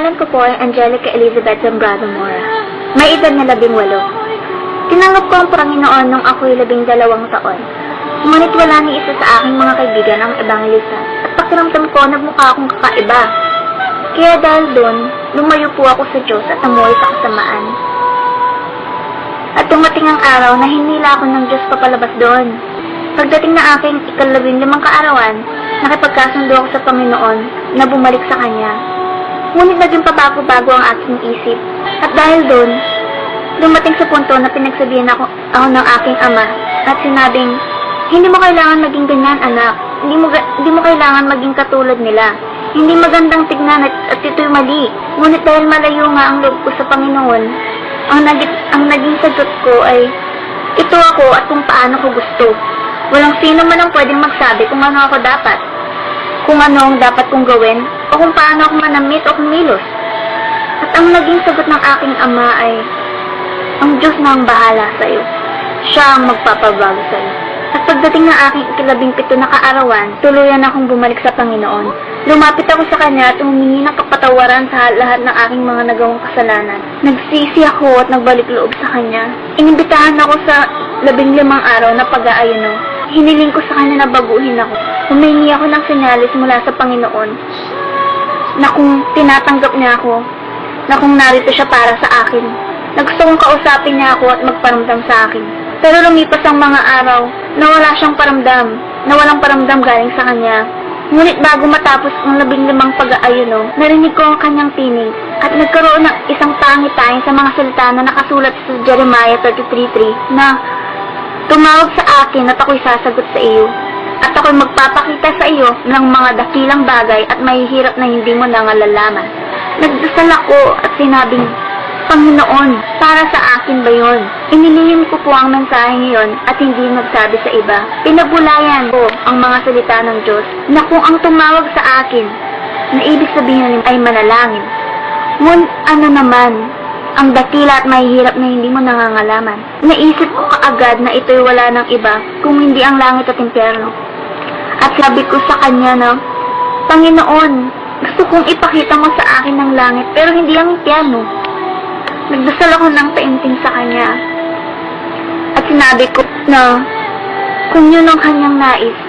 pangalan ko po ay Angelica Elizabeth Zambrano Mora. May edad na 18. Tinanggap ko ang Panginoon nung ako'y 12 taon. Ngunit wala ni isa sa aking mga kaibigan ang ebangelista at pakiramdam ko nagmukha akong kakaiba. Kaya dahil doon, lumayo po ako sa Diyos at namuhay sa kasamaan. At dumating ang araw na hinila ako ng Diyos papalabas doon. Pagdating na aking 15 kaarawan, nakipagkasundo ako sa Panginoon na bumalik sa Kanya. Ngunit naging pabago-bago ang aking isip. At dahil doon, dumating sa punto na pinagsabihan ako ng aking ama at sinabing, hindi mo kailangan maging ganyan, anak. Hindi mo kailangan maging katulad nila. Hindi magandang tignan at ito'y mali. Ngunit dahil malayo nga ang loob ko sa Panginoon, ang naging sagot ko ay, ito ako at kung paano ko gusto. Walang sino man ang pwedeng magsabi kung ano ako dapat. Kung ano ang dapat kong gawin, o kung paano ako manamit o kumilos. At ang naging sagot ng aking ama ay, ang Diyos na ang bahala sa iyo. Siya ang magpapabago sa iyo. At pagdating ng aking 17 na kaarawan, tuluyan akong bumalik sa Panginoon. Lumapit ako sa Kanya at humingi ng kapatawaran sa lahat ng aking mga nagawang kasalanan. Nagsisi ako at nagbalik loob sa Kanya. Inimbitahan ako sa 15 araw na pag-aayuno. Hiniling ko sa Kanya na baguhin ako. Humingi ako ng senyalis mula sa Panginoon na kung tinatanggap niya ako, na kung narito siya para sa akin. Nagusto kong kausapin niya ako at magparamdam sa akin. Pero lumipas ang mga araw na wala siyang paramdam, na walang paramdam galing sa Kanya. Ngunit bago matapos ang 15 pag-aayuno, narinig ko ang Kanyang tinig at nagkaroon ng isang pangitain sa mga salita na nakasulat sa Jeremiah 33:3 na tumawag sa akin at ako'y sasagot sa iyo. At ako'y magpapakita sa iyo ng mga dakilang bagay at mahihirap na hindi mo nangalalaman. Nagdasal ako at sinabing, Panginoon, para sa akin ba yun? Inilihim ko po ang mensahe ngayon at hindi nagsabi sa iba. Pinabulayan ko ang mga salita ng Diyos na kung ang tumawag sa akin, na ibig sabihin ay manalangin. Ngunit ano naman, ang dakila at mahihirap na hindi mo nangangalaman. Naisip ko kaagad na ito'y wala ng iba kung hindi ang langit at impyerno. At sabi ko sa Kanya na, Panginoon, gusto kong ipakita mo sa akin ng langit pero hindi ang impyerno. Nagdasal ako ng painting sa Kanya. At sinabi ko na kung yun ang Kanyang nais,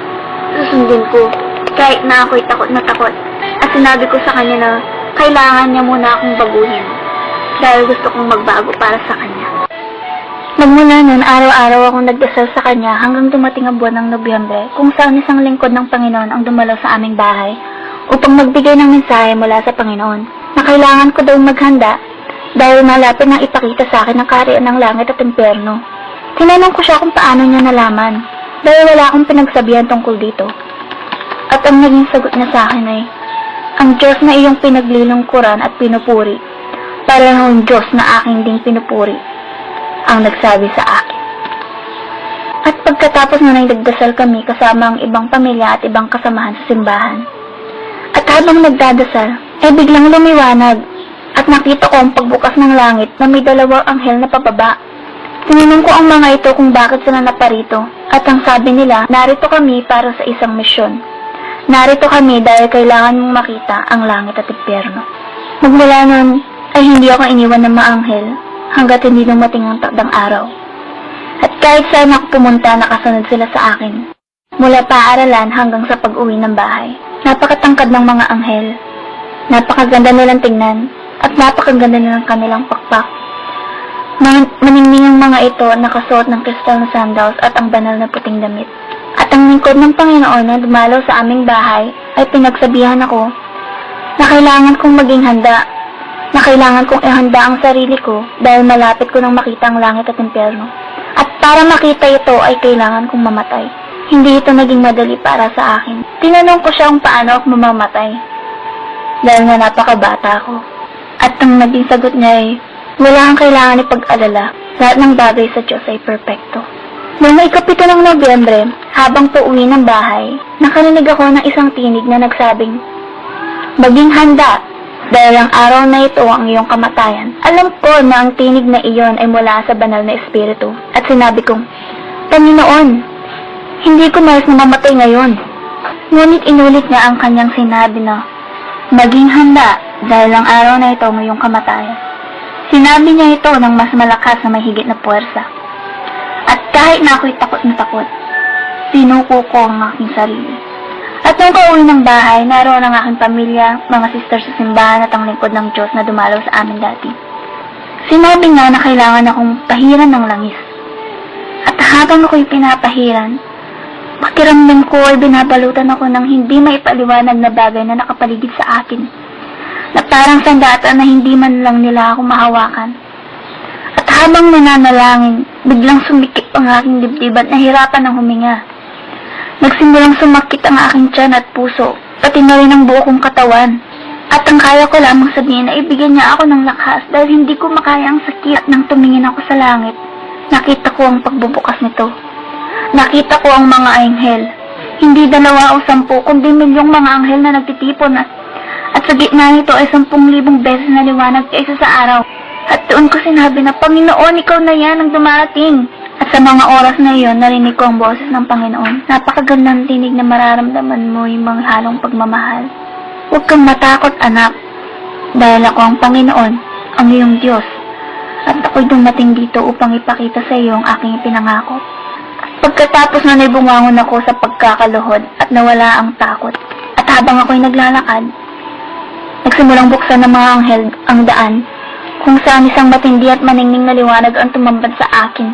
susundin ko kahit na ako'y takot na takot. At sinabi ko sa Kanya na kailangan niya muna akong baguhin dahil gusto kong magbago para sa Kanya. Nagmula nun, araw-araw akong nagdasal sa Kanya hanggang dumating ang buwan ng Nobyembre kung saan isang lingkod ng Panginoon ang dumalaw sa aming bahay upang magbigay ng mensahe mula sa Panginoon na kailangan ko daw maghanda dahil malapit nang ipakita sa akin ang kaharian ng langit at impyerno. Tinanong ko siya kung paano niya nalaman dahil wala akong pinagsabihan tungkol dito. At ang naging sagot niya sa akin ay, ang Diyos na iyong pinaglilingkuran at pinupuri, parehong Diyos na aking ding pinupuri, ang nagsabi sa akin. At pagkatapos na nagdasal kami kasama ang ibang pamilya at ibang kasamahan sa simbahan. At habang nagdadasal, ay biglang lumiwanag at nakita ko ang pagbukas ng langit na may 2 anghel na pababa. Tinanong ko ang mga ito kung bakit sila naparito at ang sabi nila, narito kami para sa isang misyon. Narito kami dahil kailangan mong makita ang langit at impyerno. Magmula nun ay hindi ako iniwan ng mga anghel hanggat hindi dumating ang takdang araw. At kahit saan ako pumunta, nakasunod sila sa akin. Mula paaralan hanggang sa pag-uwi ng bahay. Napakatangkad ng mga anghel. Napakaganda nilang tingnan. At napakaganda nilang kanilang pakpak. Maningning ang mga ito nakasuot ng kristal na sandals at ang banal na puting damit. At ang lingkod ng Panginoon na dumalaw sa aming bahay ay pinagsabihan ako na kailangan kong maging handa, na kailangan kong ihanda ang sarili ko dahil malapit ko nang makita ang langit at impyerno. At para makita ito ay kailangan kong mamatay. Hindi ito naging madali para sa akin. Tinanong ko siya kung paano ako mamamatay dahil nga napakabata ko. At ang naging sagot niya ay, wala kang kailangan ipag-alala. Lahat ng bagay sa Diyos ay perpekto. Noong ika-7 ng Nobyembre, habang pauwi ng bahay, nakarinig ako ng isang tinig na nagsabing, maging handa, dahil ang araw na ito ang iyong kamatayan. Alam ko na ang tinig na iyon ay mula sa banal na espiritu. At sinabi kong, Panginoon, hindi ko nais na mamatay ngayon. Ngunit inulit niya ang kanyang sinabi na, Maging handa dahil ang araw na ito ngayong kamatayan. Sinabi niya ito ng mas malakas na may higit na puwersa. At kahit na ako'y takot na takot, sinuko ko ang aking sarili. At nung pauwi ng bahay, naroon ang aking pamilya, mga sister sa simbahan at ang lingkod ng Diyos na dumalaw sa amin dati. Sinabi nga na kailangan akong pahiran ng langis. At habang ako'y pinapahiran, pakiramdam ko ay binabalutan ako ng hindi maipaliwanag na bagay na nakapaligid sa akin, na parang sandata na hindi man lang nila ako mahawakan. At habang nananalangin, biglang sumikip ang aking dibdib at nahirapan ng huminga. Nagsimulang sumakit ang aking tiyan at puso, pati na rin ang buo kong katawan. At ang kaya ko lamang sabihin na ibigyan niya ako ng lakas dahil hindi ko makaya ang sakit. Nang tumingin ako sa langit, nakita ko ang pagbubukas nito. Nakita ko ang mga anghel. Hindi 2 o 10, kundi milyong mga anghel na nagtitipon at sa gitna nito ay 10,000 beses na liwanag kaysa sa araw. At doon ko sinabi na, Panginoon, ikaw na yan ang dumarating. At sa mga oras na iyon, narinig ko ang boses ng Panginoon. Napakagandang tinig na mararamdaman mo yung mga halong pagmamahal. Huwag kang matakot, anak, dahil ako ang Panginoon, ang iyong Diyos. At ako'y dumating dito upang ipakita sa iyo ang aking ipinangako. Pagkatapos na naibungangon ako sa pagkakaluhod at nawala ang takot, at habang ako'y naglalakad, nagsimulang buksan ng mga anghel ang daan, kung saan isang matindi at maningning na liwanag ang tumambad sa akin,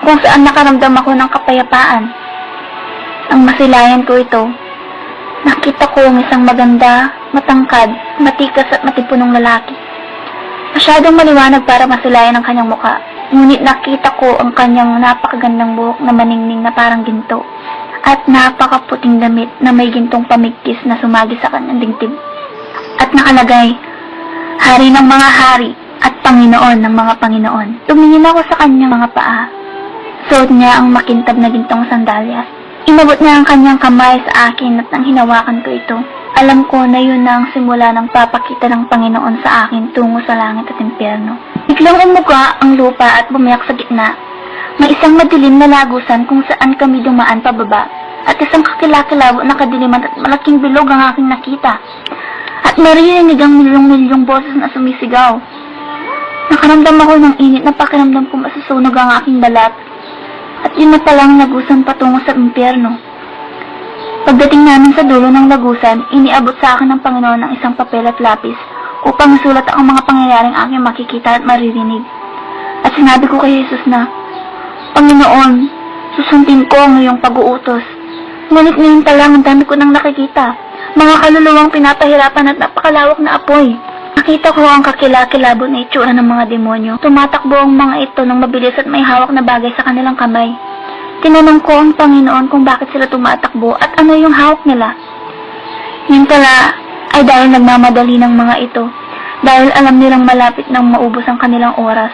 kung saan nakaramdam ako ng kapayapaan. Ang masilayan ko ito, nakita ko ang isang maganda, matangkad, matikas at matipunong lalaki. Masyadong maliwanag para masilayan ang kanyang mukha, ngunit nakita ko ang kanyang napakagandang buhok na maningning na parang ginto, at napakaputing damit na may gintong pamigkis na sumagi sa kanyang dingdib. At nakalagay, Hari ng mga hari at Panginoon ng mga Panginoon. Tumingin ako sa kanyang mga paa. Suot niya ang makintab na gintong sandalyas. Inabot niya ang kanyang kamay sa akin at nang hinawakan ko ito, alam ko na yun na ang simula ng papakita ng Panginoon sa akin tungo sa langit at impyerno. Biglang umuga ang lupa at bumayak sa gitna. May isang madilim na lagusan kung saan kami dumaan pababa, at isang kakilakilabot na kadiliman at malaking bilog ang aking nakita. At maririnig ang milyong-milyong boses na sumisigaw. Nakaramdam ako ng init na pakiramdam ko masusunog ang aking balat. At yun na palang lagusan patungo sa impyerno. Pagdating namin sa dulo ng lagusan, iniabot sa akin ng Panginoon ng isang papel at lapis upang isulat ang mga pangyayaring aking makikita at maririnig. At sinabi ko kay Jesus na, Panginoon, susundin ko ang iyong pag-uutos. Ngunit ngayon pa lang ang dami ko nang nakikita. Mga kaluluwang pinapahirapan at napakalawak na apoy. Nakita ko ang kakilakilabot na itsura ng mga demonyo. Tumatakbo ang mga ito ng mabilis at may hawak na bagay sa kanilang kamay. Tinanong ko ang Panginoon kung bakit sila tumatakbo at ano yung hawak nila. Yun pala ay dahil nagmamadali ng mga ito, dahil alam nilang malapit nang maubos ang kanilang oras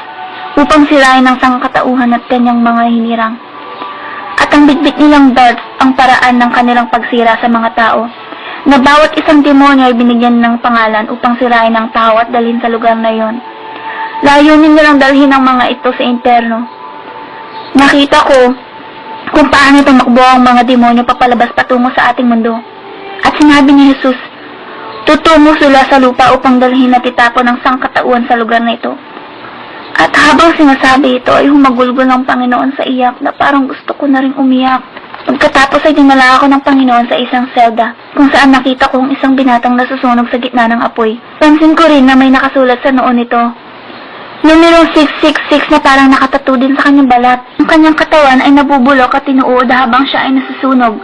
upang sirain ang sangkatauhan at kanyang mga hinirang. At ang bitbit nilang darts ang paraan ng kanilang pagsira sa mga tao, na bawat isang demonyo ay binigyan ng pangalan upang sirain ang tao at dalhin sa lugar na yon. Layunin nilang dalhin ang mga ito sa interno. Nakita ko kung paano tumakbo ang mga demonyo papalabas patungo sa ating mundo. At sinabi ni Jesus, tutungo sila sa lupa upang dalhin at itapon ang sangkatauhan sa lugar na ito. At habang sinasabi ito ay humagulgol ng Panginoon sa iyak na parang gusto ko na rin umiyak. Pagkatapos ay dinala ako ng Panginoon sa isang selda, kung saan nakita ko ang isang binatang nasusunog sa gitna ng apoy. Pansin ko rin na may nakasulat sa noo nito, numero 666 na parang nakatattoo din sa kanyang balat. Ang kanyang katawan ay nabubulok at tinuod habang siya ay nasusunog.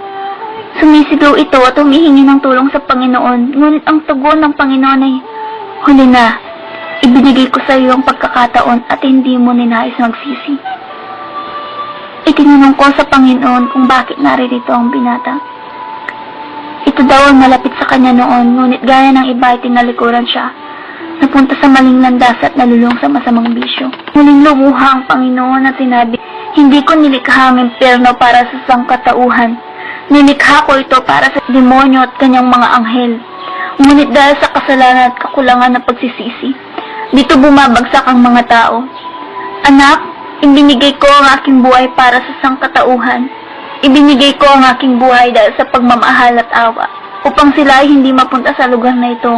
Sumisigaw ito at humihingi ng tulong sa Panginoon, ngunit ang tugon ng Panginoon ay, huli na, ibinigay ko sa iyo ang pagkakataon at hindi mo ninais magsisi. Itinanong ko sa Panginoon kung bakit naririto ang binata. Ito daw ang malapit sa kanya noon, ngunit gaya ng iba ay tinalikuran siya. Napunta sa maling landas at nalulung sa masamang bisyo. Muling lumuha ang Panginoon at sinabi, hindi ko nilikha ang impyerno para sa sangkatauhan. Nilikha ko ito para sa demonyo at kanyang mga anghel. Ngunit dahil sa kasalanan at kakulangan ng pagsisisi, dito bumabagsak ang mga tao. Anak, ibinigay ko ang aking buhay para sa sangkatauhan. Ibinigay ko ang aking buhay dahil sa pagmamahal at awa, upang sila ay hindi mapunta sa lugar na ito.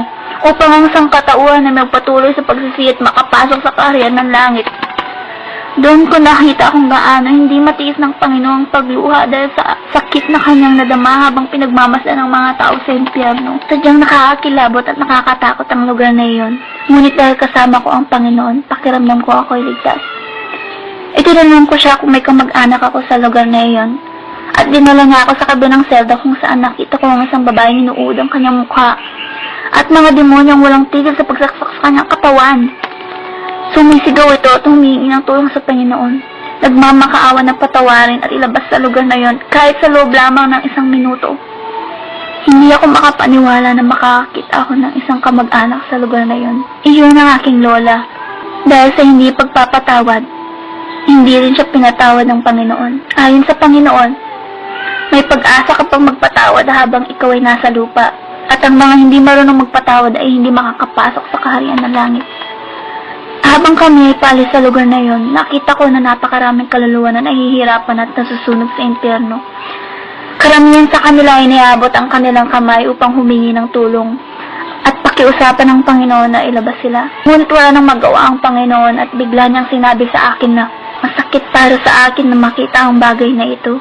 upang ang sangkatauhan na magpatuloy sa pagsisiya at makapasok sa kaharian ng langit. Doon ko nakita kung gaano hindi matiis ng Panginoong pagluha dahil sa sakit na kanyang nadama habang pinagmamasdan ng mga tao sa impyerno. Sadyang nakakakilabot at nakakatakot ang lugar na iyon. Ngunit dahil kasama ko ang Panginoon, pakiramdam ko ako'y ligtas. Itinanong ko siya kung may kamag-anak ako sa lugar na iyon. At dinala niya ako sa kabilang selda kung saan nakita ko ang isang babaeng hinuud ang kanyang mukha. At mga demonyong walang tigil sa pagsaksak sa kanyang katawan. Sumisigaw ito at humingi ng tulong sa Panginoon. Nagmamakaawa na patawarin at ilabas sa lugar na yon kahit sa loob lamang ng 1 minuto. Hindi ako makapaniwala na makakakita ako ng isang kamag-anak sa lugar na yon. Iyon ang aking lola. Dahil sa hindi pagpapatawad, hindi rin siya pinatawad ng Panginoon. Ayon sa Panginoon, may pag-asa kapag magpatawad habang ikaw ay nasa lupa. At ang mga hindi marunong magpatawad ay hindi makakapasok sa kaharian ng langit. Habang kami ay paalis sa lugar na yon, nakita ko na napakaraming kaluluwa na nahihirapan at nasusunog sa impyerno. Karamihan sa kanila ay niabot ang kanilang kamay upang humingi ng tulong at pakiusapan ng Panginoon na ilabas sila. Ngunit wala nang magawa ang Panginoon at bigla niyang sinabi sa akin na masakit para sa akin na makita ang bagay na ito.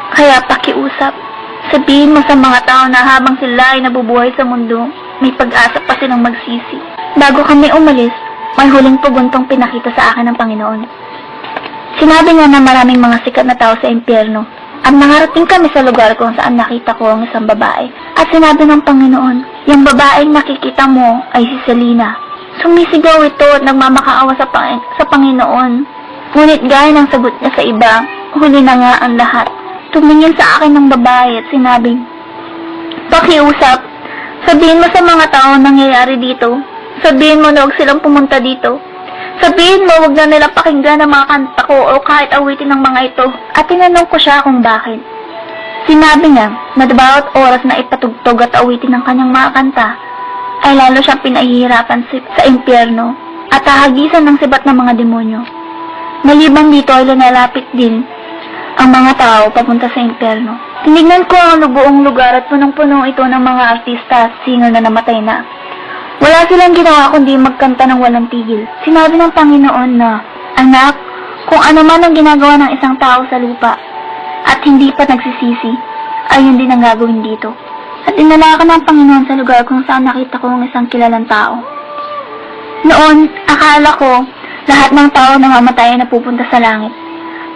Kaya pakiusap, sabihin mo sa mga tao na habang sila ay nabubuhay sa mundo, may pag-asa pa silang magsisi. Bago kami umalis, may huling puguntong pinakita sa akin ng Panginoon. Sinabi niya na maraming mga sikat na tao sa impyerno. At nangarating kami sa lugar kung saan nakita ko ang isang babae. At sinabi ng Panginoon, yung babaeng nakikita mo ay si Selina. Sumisigaw ito at nagmamakaawa sa Panginoon. Ngunit gaya ng sagot niya sa iba, huli na nga ang lahat. Tumingin sa akin ng babae at sinabing, pakiusap, sabihin mo sa mga tao nangyayari dito. Sabihin mo na huwag silang pumunta dito. Sabihin mo huwag na nilang pakinggan ang mga kanta ko o kahit awitin ng mga ito. At tinanong ko siya kung bakit. Sinabi niya na bawat oras na ipatugtog at awitin ng kanyang mga kanta, ay lalo siyang pinahihirapan sa impyerno at hahagisan ng sibat ng mga demonyo. Maliban dito ay lumalapit din ang mga tao papunta sa impyerno. Tinignan ko ang buong lugar at punong-puno ito ng mga artista at singer na namatay na. Wala silang ginawa kundi magkanta ng walang tigil. Sinabi ng Panginoon na, anak, kung ano man ang ginagawa ng isang tao sa lupa at hindi pa nagsisisi, ay yun din ang gagawin dito. At dinala ka ng Panginoon sa lugar kung saan nakita ko ang isang kilalang tao. Noon, akala ko, lahat ng tao na mamatay ay napupunta sa langit.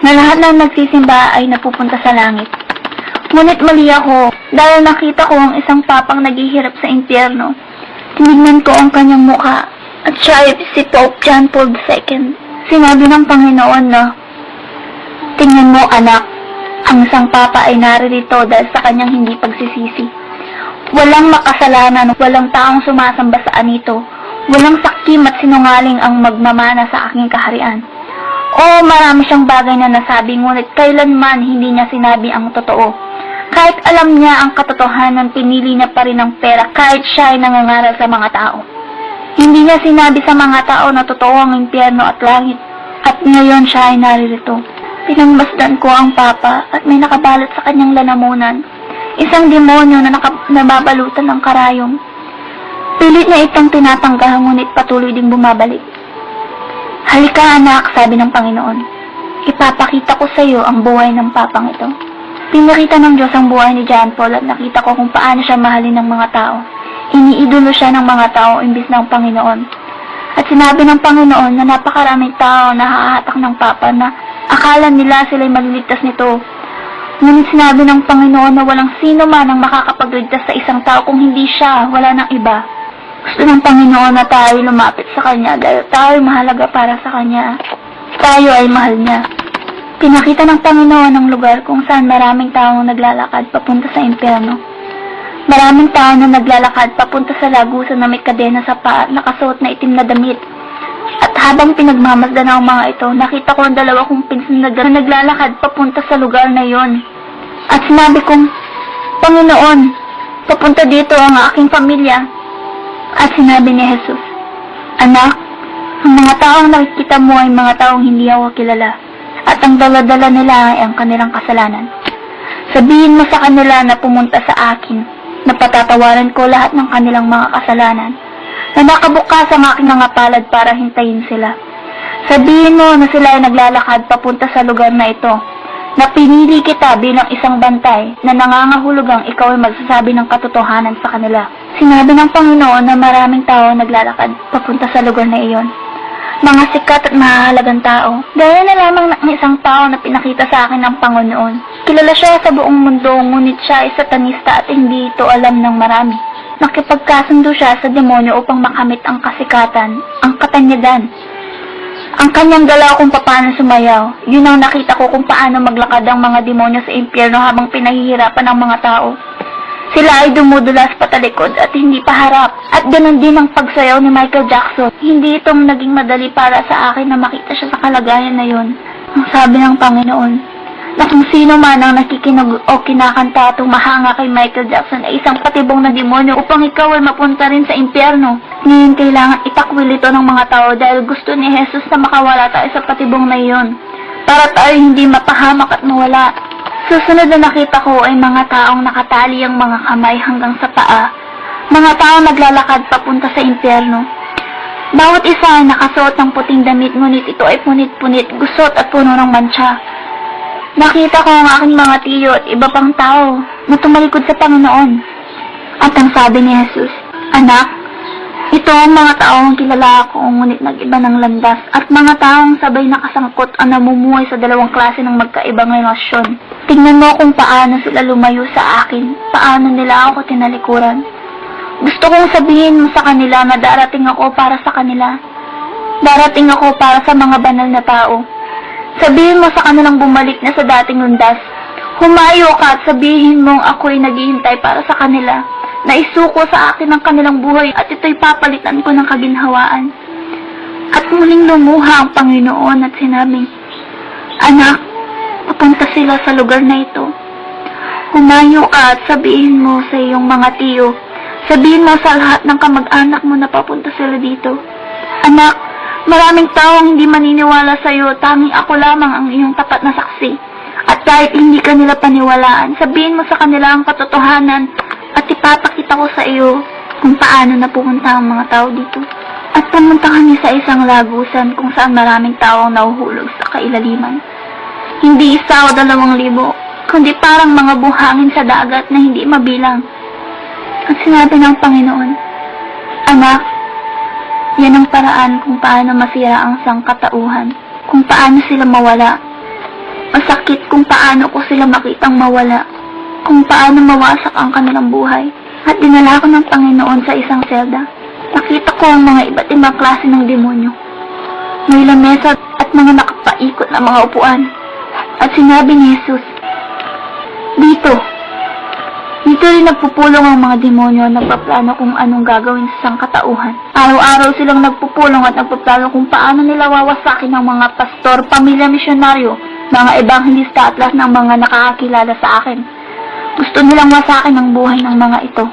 Na lahat ng nagsisimba ay napupunta sa langit. Ngunit mali ako, dahil nakita ko ang isang papang naghihirap sa impyerno. Tinignan ko ang kanyang mukha at siya ay si Pope John Paul II. Sinabi ng Panginoon na, tingnan mo anak, ang isang papa ay naririto dahil sa kanyang hindi pagsisisi. Walang makasalanan, walang taong sumasamba sa anito, walang sakim at sinungaling ang magmamana sa aking kaharian. Oo, marami siyang bagay na nasabi, ngunit kailanman hindi niya sinabi ang totoo. Kahit alam niya ang katotohanan, pinili niya pa rin ang pera kahit siya ay nangangaral sa mga tao. Hindi niya sinabi sa mga tao na totoo ang impyerno at langit. At ngayon siya ay naririto. Pinangmasdan ko ang papa at may nakabalot sa kanyang lalamunan. Isang demonyo na nababalutan ng karayom. Pilit niya itong tinatanggahan ngunit patuloy ding bumabalik. Halika anak, sabi ng Panginoon. Ipapakita ko sa iyo ang buhay ng papang ito. Pinakita ng Diyos ang buhay ni John Paul at nakita ko kung paano siya mahalin ng mga tao. Iniidolo siya ng mga tao imbis ng Panginoon. At sinabi ng Panginoon na napakaraming tao na hahatak ng Papa na akala nila sila'y maliligtas nito. Ngunit sinabi ng Panginoon na walang sino man ang makakapagligtas sa isang tao kung hindi siya, wala ng iba. Gusto ng Panginoon na tayo lumapit sa Kanya dahil tayo mahalaga para sa Kanya. Tayo ay mahal niya. Pinakita ng Panginoon ang lugar kung saan maraming taong naglalakad papunta sa impyerno. Maraming tao na naglalakad papunta sa lagusan na may kadena sa paa at nakasuot na itim na damit. At habang pinagmamasdan ang mga ito, nakita ko ang dalawa kong pinsan na naglalakad papunta sa lugar na yon. At sinabi kong, Panginoon, papunta dito ang aking pamilya. At sinabi ni Jesus, anak, ang mga taong nakikita mo ay mga taong hindi ako kilala. At ang dala-dala nila ay ang kanilang kasalanan. Sabihin mo sa kanila na pumunta sa akin, na patatawaran ko lahat ng kanilang mga kasalanan, na nakabukas ang aking mga palad para hintayin sila. Sabihin mo na sila ay naglalakad papunta sa lugar na ito, na pinili kita bilang isang bantay na nangangahulugang ikaw ay magsasabi ng katotohanan sa kanila. Sinabi ng Panginoon na maraming tao naglalakad papunta sa lugar na iyon. Mga sikat at mahahalagang tao. Gaya na lamang ng isang tao na pinakita sa akin ng Panginoon. Kilala siya sa buong mundo, ngunit siya ay satanista at hindi ito alam ng marami. Nakipagkasundo siya sa demonyo upang makamit ang kasikatan, ang katanyagan. Ang kanyang galaw kung paano sumayaw, yun ang nakita ko kung paano maglakad ang mga demonyo sa impyerno habang pinahihirapan ng mga tao. Sila ay dumudulas patalikod at hindi paharap. At ganun din ang pagsayaw ni Michael Jackson. Hindi itong naging madali para sa akin na makita siya sa kalagayan na yun. Ang sabi ng Panginoon, na kung sino man ang nakikinig o kinakanta at humahanga kay Michael Jackson ay isang patibong na demonyo upang ikaw ay mapunta rin sa impyerno. Ngayon kailangan itakwil ito ng mga tao dahil gusto ni Jesus na makawala tayo sa patibong na iyon para tayo hindi mapahamak at mawala. Susunod na nakita ko ay mga taong nakatali ang mga kamay hanggang sa paa. Mga taong naglalakad papunta sa impyerno. Bawat isa ay nakasuot ng puting damit, ngunit ito ay punit-punit, gusot at puno ng mantsa. Nakita ko ang aking mga tiyo at iba pang tao na tumalikod sa Panginoon. At ang sabi ni Jesus, "Anak, ito ang mga taong kilala ko, ngunit nag-iba ng landas, at mga taong sabay nakasangkot ang namumuhay sa dalawang klase ng magkaibang relasyon. Tingnan mo kung paano sila lumayo sa akin, paano nila ako tinalikuran. Gusto kong sabihin mo sa kanila na darating ako para sa kanila. Darating ako para sa mga banal na tao. Sabihin mo sa kanilang bumalik na sa dating landas. Humayo ka at sabihin mong ako'y naghihintay para sa kanila, na isuko sa akin ang kanilang buhay at ito'y papalitan ko ng kaginhawaan." At muling lumuha ang Panginoon at sinabing, "Anak, papunta sila sa lugar na ito. Humayo ka at sabihin mo sa iyong mga tiyo, sabihin mo sa lahat ng kamag-anak mo na papunta sila dito. Anak, maraming taong hindi maniniwala sa iyo, tanging ako lamang ang iyong tapat na saksi. At kahit hindi ka nila paniwalaan, sabihin mo sa kanila ang katotohanan at ipapakita ko sa iyo kung paano napupunta ang mga tao dito." At pumunta kami sa isang lagusan kung saan maraming tao ang nahuhulog sa kailaliman. Hindi 1 o 2,000, kundi parang mga buhangin sa dagat na hindi mabilang. At sinabi ng Panginoon, "Anak, yan ang paraan kung paano masira ang sangkatauhan, kung paano sila mawala. Masakit kung paano ko sila makitang mawala, kung paano mawasak ang kanilang buhay." At dinala ko ng Panginoon sa isang selda. Nakita ko ang mga iba't ibang klase ng demonyo. May lamesa at mga nakapaikot na mga upuan. At sinabi ni Jesus, Dito rin nagpupulong ang mga demonyo at nagpaplano kung anong gagawin sa sangkatauhan. Araw-araw silang nagpupulong at nagpaplano kung paano nila wawasakin ang mga pastor, pamilya misyonaryo, mga ebanghilista at lahat ng mga nakakakilala sa akin. Gusto nilang wasakin ang buhay ng mga ito.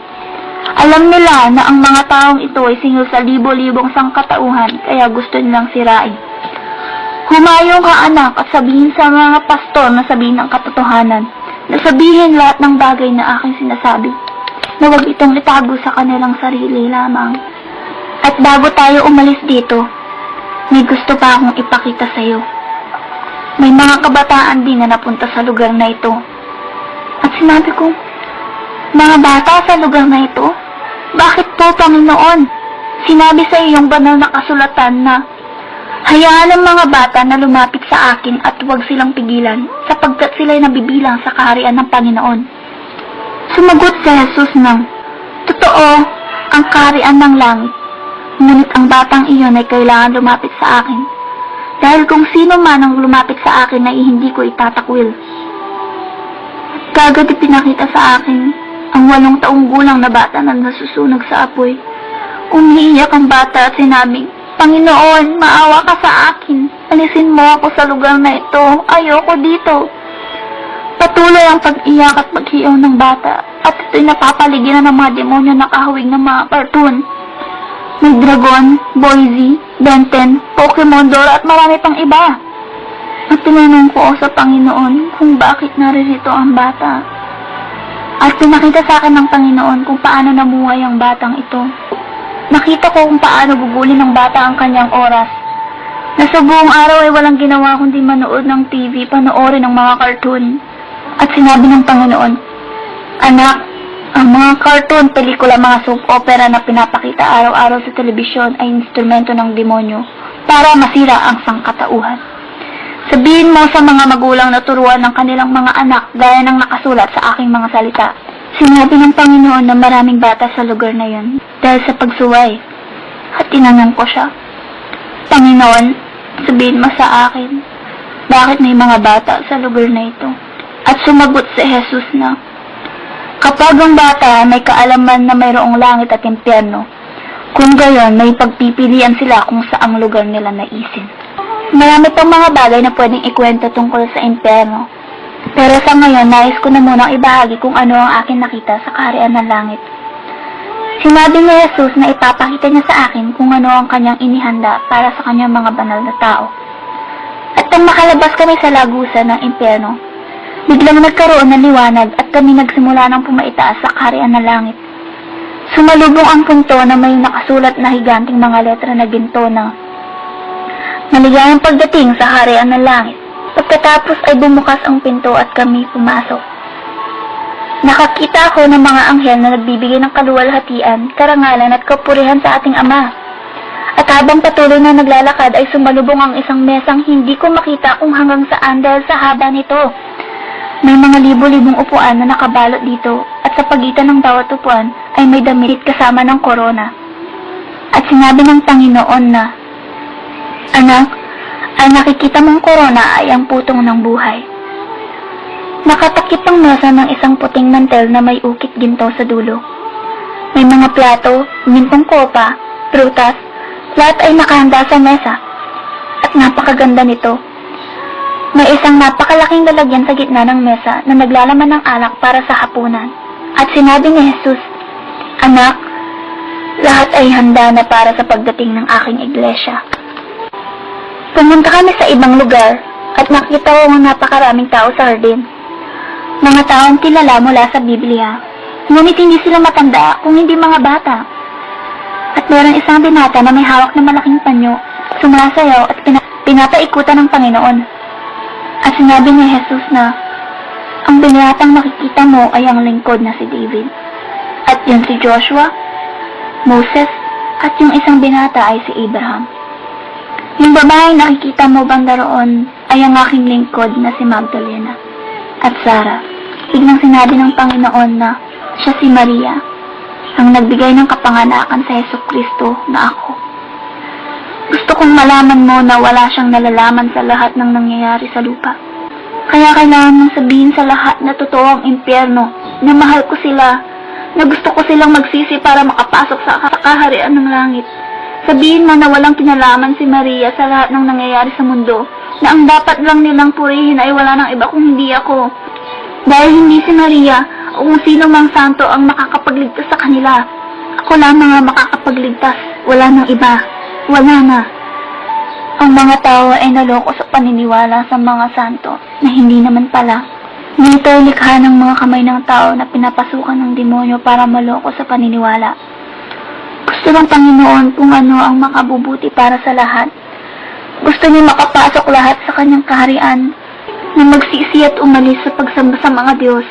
Alam nila na ang mga taong ito ay singil sa libo-libong sangkatauhan, kaya gusto nilang sirain. Humayo ka, anak, at sabihin sa mga pastor na sabihin ang katotohanan, na sabihin lahat ng bagay na aking sinasabi, na huwag itong itago sa kanilang sarili lamang. At bago tayo umalis dito, may gusto pa akong ipakita sa iyo. May mga kabataan din na napunta sa lugar na ito. At sinabi ko, "Mga bata sa lugar na ito? Bakit po, Panginoon? Sinabi sa iyong banal na kasulatan na hayaan ang mga bata na lumapit sa akin at huwag silang pigilan, sapagkat sila'y nabibilang sa kaharian ng Panginoon." Sumagot si Jesus ng, "Totoo, ang kaharian ng langit, ngunit ang batang iyon ay kailangan lumapit sa akin, dahil kung sino man ang lumapit sa akin ay hindi ko itatakwil." Kagad ipinakita sa akin ang 8 taong gulang na bata na nasusunog sa apoy. Umiiyak ang bata at sinabing, "Panginoon, maawa ka sa akin. Alisin mo ako sa lugar na ito. Ayoko dito." Patuloy ang pag-iyak at paghiyaw ng bata, at ito'y napapaligiran ng mga demonyo na kahawig ng mga cartoon. May dragon, Boise, Ben 10, Pokemon, Dora at marami pang iba. At tinanong ko sa Panginoon kung bakit naririto ang bata. At pinakita sa akin ng Panginoon kung paano namuhay ang batang ito. Nakita ko kung paano gugulin ng bata ang kanyang oras. Na sa buong araw ay walang ginawa kundi manood ng TV, panoorin ng mga cartoon. At sinabi ng Panginoon, "Anak, ang mga cartoon, pelikula, mga soap opera na pinapakita araw-araw sa telebisyon ay instrumento ng demonyo para masira ang sangkatauhan. Sabihin mo sa mga magulang na turuan ng kanilang mga anak gaya ng nakasulat sa aking mga salita." Sinabi ng Panginoon na maraming bata sa lugar na yun dahil sa pagsuway. At tinanong ko siya, "Panginoon, sabihin mo sa akin, bakit may mga bata sa lugar na ito?" At sumagot si Jesus na, "Kapag ang bata may kaalaman na mayroong langit at impyerno, kung gayon may pagpipilian sila kung saang lugar nila naisin." Marami pang mga bagay na pwedeng ikwento tungkol sa impyerno. Pero sa ngayon, nais ko na munang ibahagi kung ano ang akin nakita sa kaharian ng langit. Sinabi ni Jesus na ipapakita niya sa akin kung ano ang kanyang inihanda para sa kanyang mga banal na tao. At nang makalabas kami sa lagusan ng impyerno, biglang nagkaroon ng liwanag at kami nagsimula ng pumaitaas sa kaharian ng langit. Sumalubong ang punto na may nakasulat na higanting mga letra na ginto na "Maligayang pagdating sa kaharian ng langit." Pagkatapos ay bumukas ang pinto at kami pumasok. Nakakita ako ng mga anghel na nagbibigay ng kaluwalhatian, karangalan at kapurihan sa ating Ama. At habang patuloy na naglalakad ay sumalubong ang isang mesang hindi ko makita kung hanggang saan dahil sa haba nito. May mga libo-libong upuan na nakabalot dito at sa pagitan ng bawat upuan ay may damit kasama ng korona. At sinabi ng Panginoon na, "Anak, ang nakikita mong korona ay ang putong ng buhay." Nakatakip ang mesa ng isang puting mantel na may ukit ginto sa dulo. May mga plato, gintong kopa, prutas, lahat ay nakahanda sa mesa. At napakaganda nito. May isang napakalaking lalagyan sa gitna ng mesa na naglalaman ng alak para sa hapunan. At sinabi ni Jesus, "Anak, lahat ay handa na para sa pagdating ng aking iglesia." Pumunta kami sa ibang lugar at nakita ko ng napakaraming tao sa hardin. Mga taong kilala mula sa Biblia, ngunit hindi sila matanda kung hindi mga bata. At mayroong isang binata na may hawak na malaking panyo, sumasayaw at pinapaikutan ng Panginoon. At sinabi ni Jesus na, "Ang binatang makikita mo ay ang lingkod na si David. At yun si Joshua, Moses, at yung isang binata ay si Abraham. Yung babae nakikita mo banda roon ay ang aking lingkod na si Magdalena at Sarah." Biglang sinabi ng Panginoon na siya si Maria, ang nagbigay ng kapanganakan sa Jesucristo na ako. Gusto kong malaman mo na wala siyang nalalaman sa lahat ng nangyayari sa lupa. Kaya kailangan mong sabihin sa lahat na totoo ang impyerno, na mahal ko sila, na gusto ko silang magsisi para makapasok sa kaharian ng langit. Sabihin mo na walang kinalaman si Maria sa lahat ng nangyayari sa mundo, na ang dapat lang nilang purihin ay wala nang iba kung hindi ako. Dahil hindi si Maria o kung sino mang santo ang makakapagligtas sa kanila. Ako lamang ang makakapagligtas, wala nang iba, wala na. Ang mga tao ay naloko sa paniniwala sa mga santo na hindi naman pala. Nito ay likha ng mga kamay ng tao na pinapasukan ng demonyo para maloko sa paniniwala. Gusto ng Panginoon kung ano ang makabubuti para sa lahat. Gusto niya makapasok lahat sa kanyang kaharian, na magsisi at umalis sa pagsamba sa mga Diyos.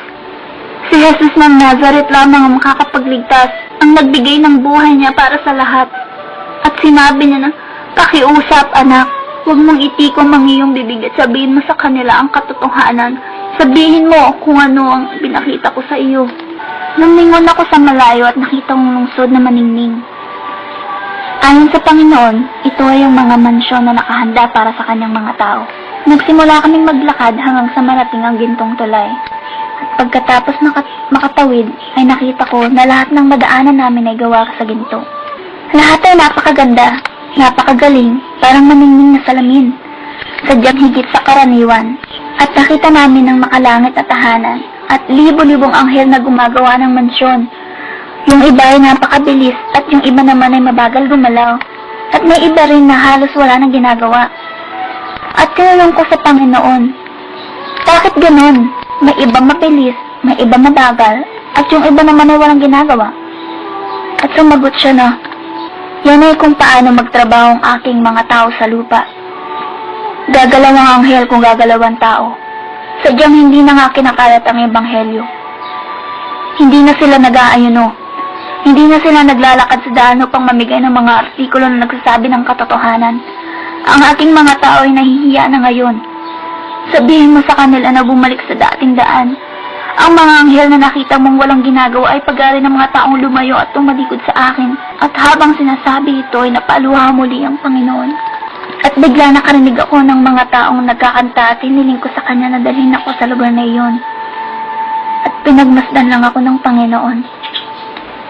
Si Jesus ng Nazareth lamang ang makakapagligtas, ang nagbigay ng buhay niya para sa lahat. At sinabi niya na, "Pakiusap, anak, huwag mong itikong ang iyong bibig at sabihin mo sa kanila ang katotohanan. Sabihin mo kung ano ang pinakita ko sa iyo." Lumingon ako sa malayo at nakita kong lungsod na maningning. Ayon sa Panginoon, ito ay ang mga mansyon na nakahanda para sa kanyang mga tao. Nagsimula kaming maglakad hanggang sa marating ang gintong tulay. At pagkatapos makatawid, ay nakita ko na lahat ng madaanan namin ay gawa sa ginto. Lahat ay napakaganda, napakagaling, parang maningning na salamin, sadyang higit sa karaniwan. At nakita namin ng makalangit na tahanan, at libo-libong anghel na gumagawa ng mansyon. Yung iba ay napakabilis, at yung iba naman ay mabagal gumalaw. At may iba rin na halos wala nang ginagawa. At tinanong ko sa Panginoon, bakit ganun? May iba mabilis, may iba mabagal, at yung iba naman ay walang ginagawa. At sumagot siya na, Yan ay kung paano magtrabaho ang aking mga tao sa lupa. Gagalaw ang anghel kung gagalaw ang tao. Sadyang hindi na nga kinakalat ang ebanghelyo. Hindi na sila nag-aayuno. Hindi na sila naglalakad sa daan upang mamigay ng mga artikulo na nagsasabi ng katotohanan. Ang aking mga tao ay nahihiya na ngayon. Sabihin mo sa kanila na bumalik sa dating daan. Ang mga anghel na nakita mong walang ginagawa ay pag-ari ng mga taong lumayo at tumalikod sa akin. At habang sinasabi ito ay napaluha muli ang Panginoon. At bigla nakarinig ako ng mga taong nagkakanta at hiniling ko sa kanya na dalhin ako sa lugar na iyon. At pinagmasdan lang ako ng Panginoon.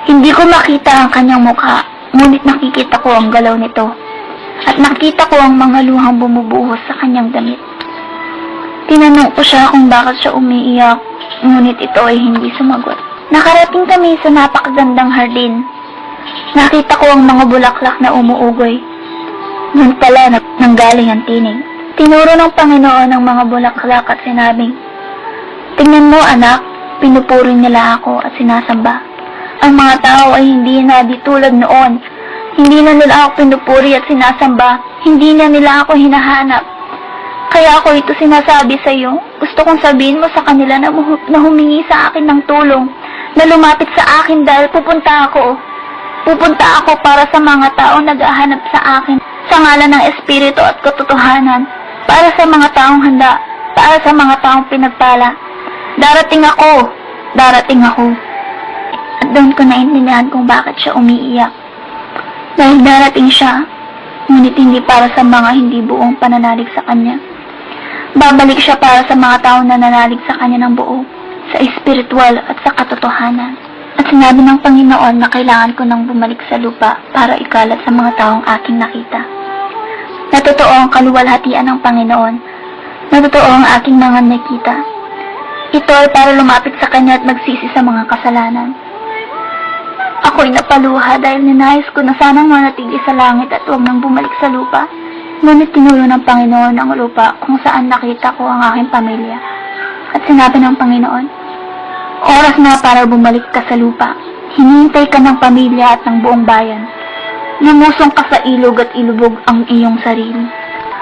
Hindi ko makita ang kanyang mukha, ngunit nakikita ko ang galaw nito. At nakita ko ang mga luhang bumubuhos sa kanyang damit. Tinanong ko siya kung bakit siya umiiyak, ngunit ito ay hindi sumagot. Nakarating kami sa napakagandang hardin. Nakita ko ang mga bulaklak na umuugoy. Nun pala nanggaling ang tinig. Tinuro ng Panginoon ang mga bulaklak at sinabing, "Tingnan mo anak, pinupuri nila ako at sinasamba." Ang mga tao ay hindi na di tulad noon. Hindi na nila ako pinupuri at sinasamba. Hindi na nila ako hinahanap. Kaya ako ito sinasabi sa iyo. Gusto kong sabihin mo sa kanila na humingi sa akin ng tulong, na lumapit sa akin dahil pupunta ako. Pupunta ako para sa mga taong naghahanap sa akin, sa ngalan ng Espiritu at katotohanan, para sa mga taong handa, para sa mga taong pinagpala. Darating ako. Darating ako. At doon ko naintindihan kung bakit siya umiiyak. Dahil darating siya, ngunit hindi para sa mga hindi buong pananalig sa kanya. Babalik siya para sa mga taong nananalig sa kanya ng buo, sa espiritual at sa katotohanan. At sinabi ng Panginoon na kailangan ko nang bumalik sa lupa para ikalat sa mga taong aking nakita. Natotoo ang kaluwalhatian ng Panginoon. Natotoo ang aking mga nakita. Ito ay para lumapit sa Kanya at magsisi sa mga kasalanan. Ako'y napaluha dahil ninais ko na sanang manatili sa langit at huwag nang bumalik sa lupa. Ngunit tinulo ng Panginoon ang lupa kung saan nakita ko ang aking pamilya. At sinabi ng Panginoon, "Oras na para bumalik ka sa lupa. Hinihintay ka ng pamilya at ng buong bayan. Lumusong ka sa ilog at ilubog ang iyong sarili."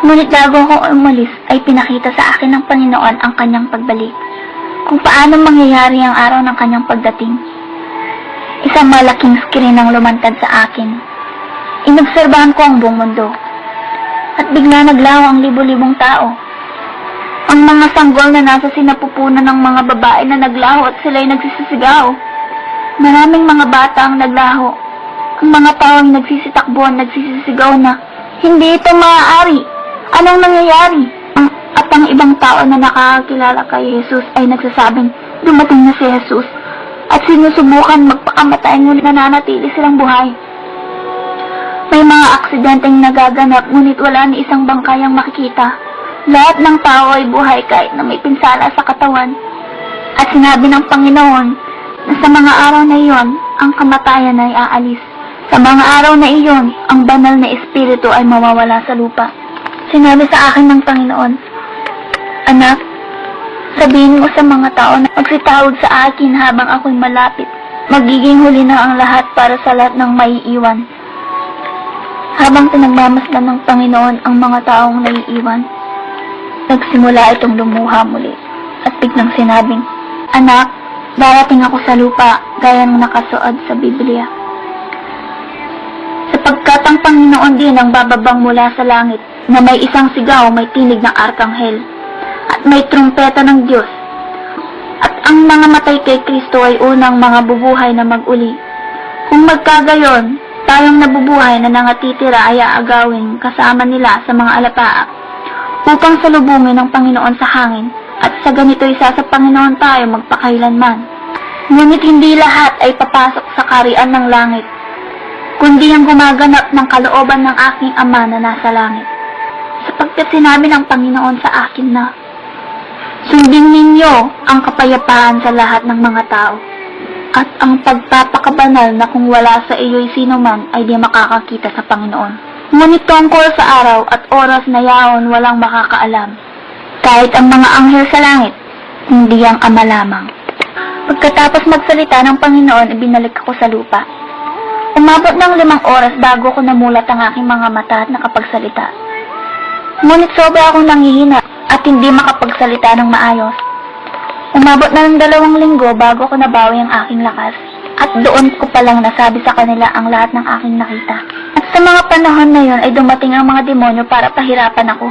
Ngunit bago ako umalis ay pinakita sa akin ng Panginoon ang kanyang pagbalik. Kung paano mangyayari ang araw ng kanyang pagdating. Isang malaking screen ang lumantad sa akin. Inobserbahan ko ang buong mundo. At bigla naglaho ang libo-libong tao. Ang mga sanggol na nasa sinapupunan ng mga babae na naglaho at sila'y nagsisisigaw. Maraming mga bata ang naglaho. Ang mga tao ay nagsisitakbuhan, nagsisisigaw na, "Hindi ito maaari! Anong nangyayari?" At ang ibang tao na nakakakilala kay Jesus ay nagsasabing, "Dumating na si Jesus." At sinusubukan magpakamatay ngunit nananatili silang buhay. May mga aksidenteng nagaganap ngunit wala ni isang bangkay ang makikita. Lahat ng tao ay buhay kahit na may pinsala sa katawan. At sinabi ng Panginoon na sa mga araw na iyon, ang kamatayan ay aalis. Sa mga araw na iyon, ang banal na espiritu ay mawawala sa lupa. Sinabi sa akin ng Panginoon, "Anak, sabihin mo sa mga tao na magsitawag sa akin habang ako'y malapit. Magiging huli na ang lahat para sa lahat ng maiiwan." Habang pinagmamasdan ng Panginoon ang mga taong naiiwan, nagsimula itong lumuha muli at biglang sinabing, "Anak, darating ako sa lupa gaya ng nakasuod sa Biblia. Sapagkat ang Panginoon din ang bababang mula sa langit na may isang sigaw, may tinig ng arkanghel at may trumpeta ng Diyos. At ang mga matay kay Kristo ay unang mga bubuhay na mag-uli. Kung magkagayon, tayong nabubuhay na nangatitira ay aagawin kasama nila sa mga alapaap upang salubungin ng Panginoon sa hangin at sa ganito isa sa Panginoon tayo magpakailanman. Ngunit hindi lahat ay papasok sa kaharian ng langit, kundi ang gumaganap ng kalooban ng aking Ama na nasa langit. Sapagkat sinabi ng Panginoon sa akin na, sundin ninyo ang kapayapaan sa lahat ng mga tao, at ang pagpapakabanal na kung wala sa iyo'y sino man ay di makakakita sa Panginoon. Ngunit tungkol sa araw at oras na yaon walang makakaalam, kahit ang mga anghel sa langit, hindi ang Ama lamang. Pagkatapos magsalita ng Panginoon, ibinalik ako sa lupa. Umabot ng 5 oras bago ko namulat ang aking mga mata at nakapagsalita. Ngunit sobra akong nanghihina at hindi makapagsalita ng maayos. Umabot na ng 2 linggo bago ko nabawi ang aking lakas. At doon ko palang nasabi sa kanila ang lahat ng aking nakita. At sa mga panahon na yon ay dumating ang mga demonyo para pahirapan ako.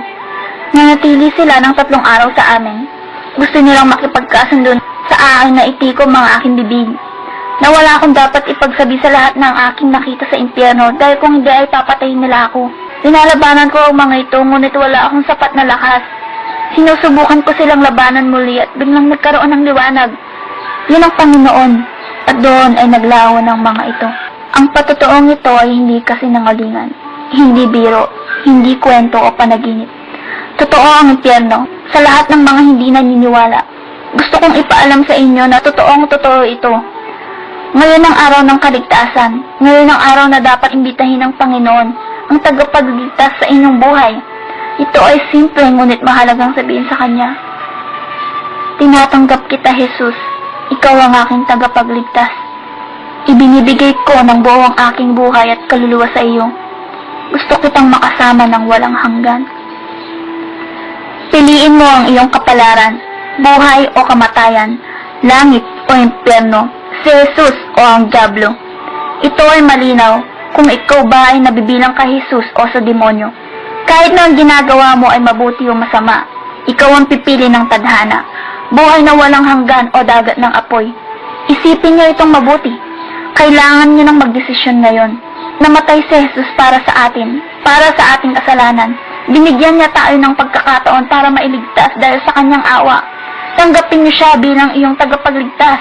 Nanatili sila ng 3 araw sa amin. Gusto nilang makipagkasundo sa akin na itikom mga aking bibig. Na wala akong dapat ipagsabi sa lahat ng aking nakita sa impyerno dahil kung hindi ay papatayin nila ako. Pinalabanan ko ang mga ito ngunit wala akong sapat na lakas. Sinusubukan ko silang labanan muli at biglang nagkaroon ng liwanag. Yun ang Panginoon. At doon ay naglaho ng mga ito. Ang patotoong ito ay hindi kasi nangalingan, hindi biro, hindi kwento o panaginip. Totoo ang impyerno sa lahat ng mga hindi naniniwala. Gusto kong ipaalam sa inyo na totoo ito. Ngayon ang araw ng kaligtasan. Ngayon ang araw na dapat imbitahin ng Panginoon, ang tagapagligtas sa inyong buhay. Ito ay simple ngunit mahalagang sabihin sa Kanya. Tinatanggap kita, Jesus. Ikaw ang aking tagapagligtas. Ibinibigay ko ng buong aking buhay at kaluluwa sa iyo. Gusto kitang makasama ng walang hanggan. Piliin mo ang iyong kapalaran, buhay o kamatayan, langit o impyerno, si Jesus o ang diablo. Ito ay malinaw kung ikaw ba ay nabibilang kay Jesus o sa demonyo. Kahit na ang ginagawa mo ay mabuti o masama, ikaw ang pipili ng tadhana. Buhay na walang hanggan o dagat ng apoy. Isipin niyo itong mabuti. Kailangan niyo ng magdesisyon ngayon. Namatay si Jesus para sa atin, para sa ating kasalanan. Binigyan niya tayo ng pagkakataon para mailigtas dahil sa kanyang awa. Tanggapin niyo siya bilang iyong tagapagligtas.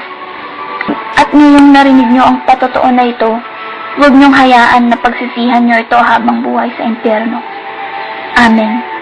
At ngayong narinig niyo ang patotoo na ito, huwag niyong hayaan na pagsisihan niyo ito habang buhay sa impyerno. Amen.